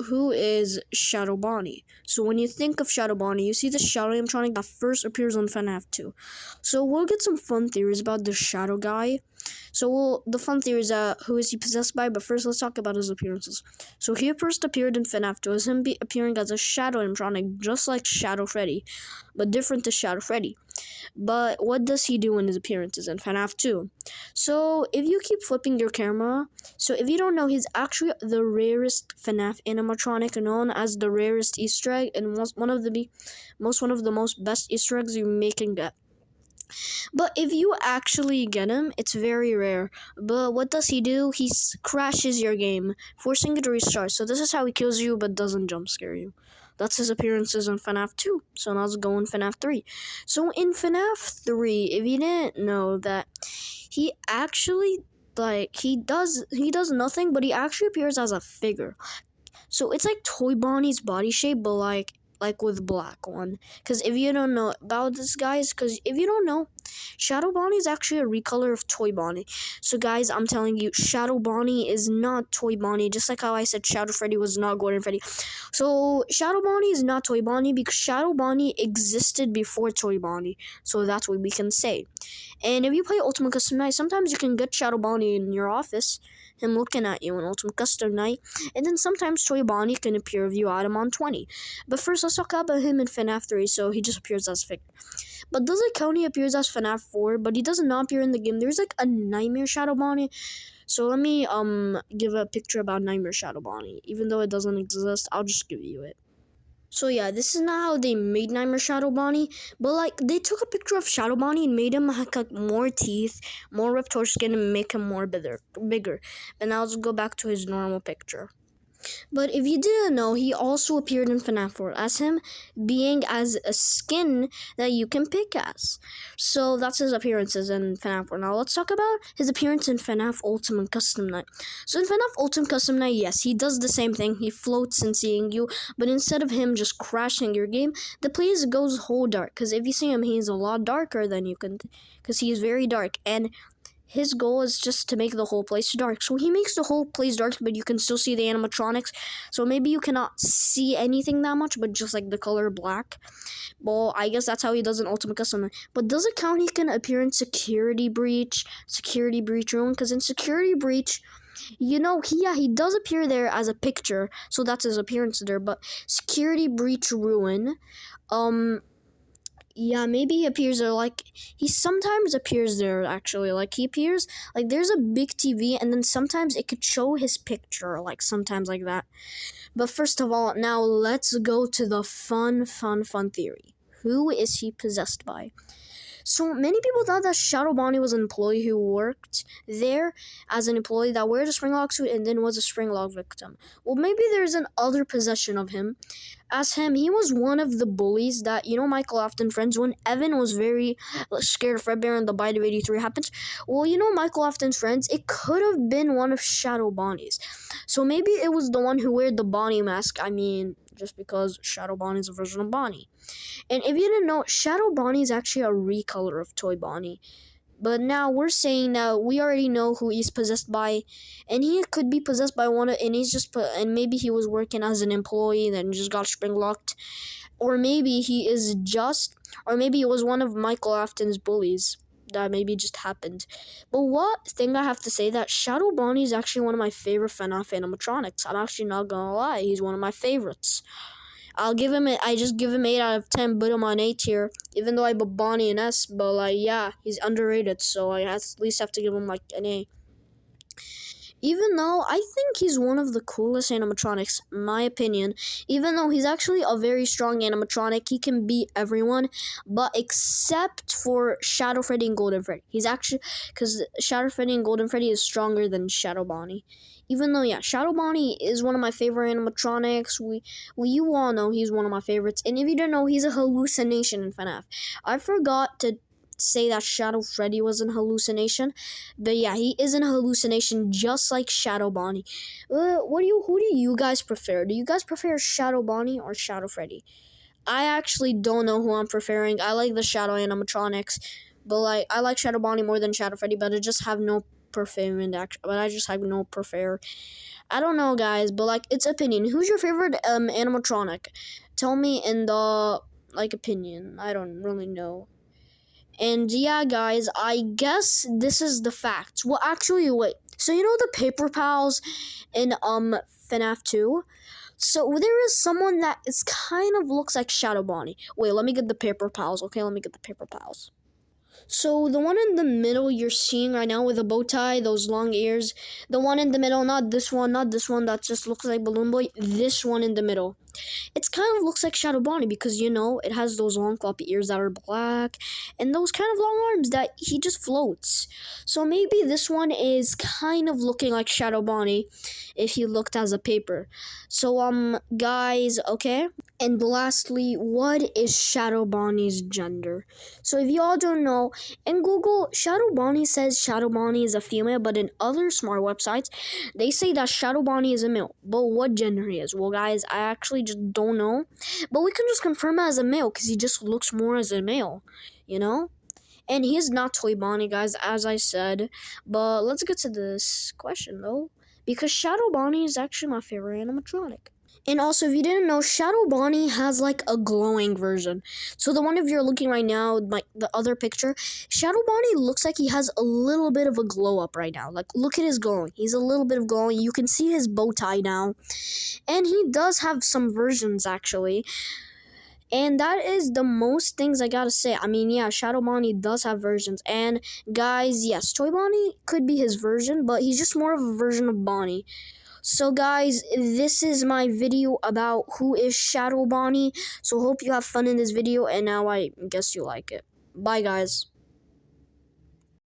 Who is ShadowBonnie? So when you think of ShadowBonnie, you see the shadow animatronic that first appears on FNAF 2. So we'll get some fun theories about the shadow guy. The fun theory is who is he possessed by, but first let's talk about his appearances. So he first appeared in FNAF 2 as him appearing as a shadow animatronic, just like Shadow Freddy, but different to Shadow Freddy. But what does he do in his appearances in FNAF 2? So if you keep flipping your camera, so if you don't know, he's actually the rarest FNAF animatronic, known as the rarest Easter egg, and one of the most best Easter eggs you can get. But if you actually get him, it's very rare. But what does he do? He crashes your game, forcing it to restart. So this is how he kills you, but doesn't jump scare you. That's his appearances in FNAF 2. So now let's go in FNAF 3. So in FNAF 3, if you didn't know that, he actually, he does nothing, but he actually appears as a figure. So it's like Toy Bonnie's body shape, but like with black one. Because if you don't know about this, guys, ShadowBonnie is actually a recolor of Toy Bonnie. So guys, I'm telling you, ShadowBonnie is not Toy Bonnie, just like how I said Shadow Freddy was not Gordon Freddy. So ShadowBonnie is not Toy Bonnie because ShadowBonnie existed before Toy Bonnie. So that's what we can say. And if you play Ultimate Custom Night, sometimes you can get ShadowBonnie in your office, him looking at you in Ultimate Custom Night, and then sometimes Toy Bonnie can appear if you add him on 20. But first, let's talk about him in FNAF 3, so he just appears as figure. But does it count he appears as FNAF 4, but he does not appear in the game? There's like a Nightmare ShadowBonnie. So let me give a picture about Nightmare ShadowBonnie. Even though it doesn't exist, I'll just give you it. So yeah, this is not how they made Nightmare ShadowBonnie, but they took a picture of ShadowBonnie and made him have more teeth, more ripped torso skin, and make him more bigger. But now let's go back to his normal picture. But if you didn't know, he also appeared in FNAF 4 as him being as a skin that you can pick as. So that's his appearances in FNAF 4. Now let's talk about his appearance in FNAF Ultimate Custom Night. So in FNAF Ultimate Custom Night, yes, he does the same thing. He floats in seeing you, but instead of him just crashing your game, the place goes whole dark. Because if you see him, he's a lot darker than you can, because he is very dark. And his goal is just to make the whole place dark. So he makes the whole place dark, but you can still see the animatronics. So maybe you cannot see anything that much, but just like the color black. Well, I guess that's how he does in Ultimate Custom. But does it count he can appear in Security Breach Room? Because in Security Breach, he does appear there as a picture. So that's his appearance there. But Security Breach Ruin, yeah, maybe he appears there, he sometimes appears there, actually, he appears, there's a big TV, and then sometimes it could show his picture, sometimes like that. But first of all, now let's go to the fun theory. Who is he possessed by? So many people thought that ShadowBonnie was an employee who worked there as an employee that wears a Springlock suit and then was a Springlock victim. Well, maybe there's an other possession of him. As him, he was one of the bullies that, Michael Afton friends, when Evan was very scared of Fredbear and the bite of 83 happened. Well, Michael Afton's friends, it could have been one of ShadowBonnie's. So maybe it was the one who wore the Bonnie mask. Just because ShadowBonnie is a version of Bonnie. And if you didn't know, ShadowBonnie is actually a recolor of Toy Bonnie. But now we're saying that we already know who he's possessed by, and he could be possessed by and maybe he was working as an employee and then just got spring locked, or maybe it was one of Michael Afton's bullies. That maybe just happened. But one thing I have to say, that ShadowBonnie is actually one of my favorite FNAF animatronics. I'm actually not gonna lie, he's one of my favorites. I just give him 8 out of 10, but I'm on A tier, even though I put Bonnie in S, but yeah, he's underrated, so I at least have to give him an A. Even though I think he's one of the coolest animatronics, in my opinion, even though he's actually a very strong animatronic, he can beat everyone, but except for Shadow Freddy and Golden Freddy. Because Shadow Freddy and Golden Freddy is stronger than ShadowBonnie. Even though, yeah, ShadowBonnie is one of my favorite animatronics. You all know he's one of my favorites. And if you don't know, he's a hallucination in FNAF. I forgot to say that Shadow Freddy was an hallucination, but yeah, he is an hallucination just like ShadowBonnie. Who do you guys prefer? Do you guys prefer ShadowBonnie or Shadow Freddy? I actually don't know who I'm preferring. I like the Shadow animatronics, but I like ShadowBonnie more than Shadow Freddy, but I just have no perfume, but I just have no prefer. I don't know, guys, but like it's opinion. Who's your favorite animatronic? Tell me in the like opinion. I don't really know. And yeah, guys, I guess this is the facts. Well, actually, wait. So you know the Paper Pals in FNAF 2? So there is someone that is kind of looks like ShadowBonnie. Wait, let me get the Paper Pals. Okay, let me get the Paper Pals. So the one in the middle you're seeing right now with a bow tie, those long ears. The one in the middle, not this one, that just looks like Balloon Boy. This one in the middle. It kind of looks like ShadowBonnie because, you know, it has those long floppy ears that are black and those kind of long arms that he just floats. So maybe this one is kind of looking like ShadowBonnie if he looked as a paper. So, guys, okay? And lastly, what is ShadowBonnie's gender? So if y'all don't know, in Google, ShadowBonnie says ShadowBonnie is a female, but in other smart websites, they say that ShadowBonnie is a male. But what gender he is? Well, guys, I actually just don't know. But we can just confirm it as a male because he just looks more as a male, you know? And he is not Toy Bonnie, guys, as I said. But let's get to this question, though. Because ShadowBonnie is actually my favorite animatronic. And also, if you didn't know, ShadowBonnie has like a glowing version. So the one if you're looking right now, like the other picture, ShadowBonnie looks like he has a little bit of a glow up right now. Like, look at his glowing. He's a little bit of glowing. You can see his bow tie now. And he does have some versions, actually. And that is the most things I gotta say. I mean, yeah, ShadowBonnie does have versions. And guys, yes, Toy Bonnie could be his version, but he's just more of a version of Bonnie. So guys, this is my video about who is ShadowBonnie. So hope you have fun in this video, and now I guess you like it. Bye guys.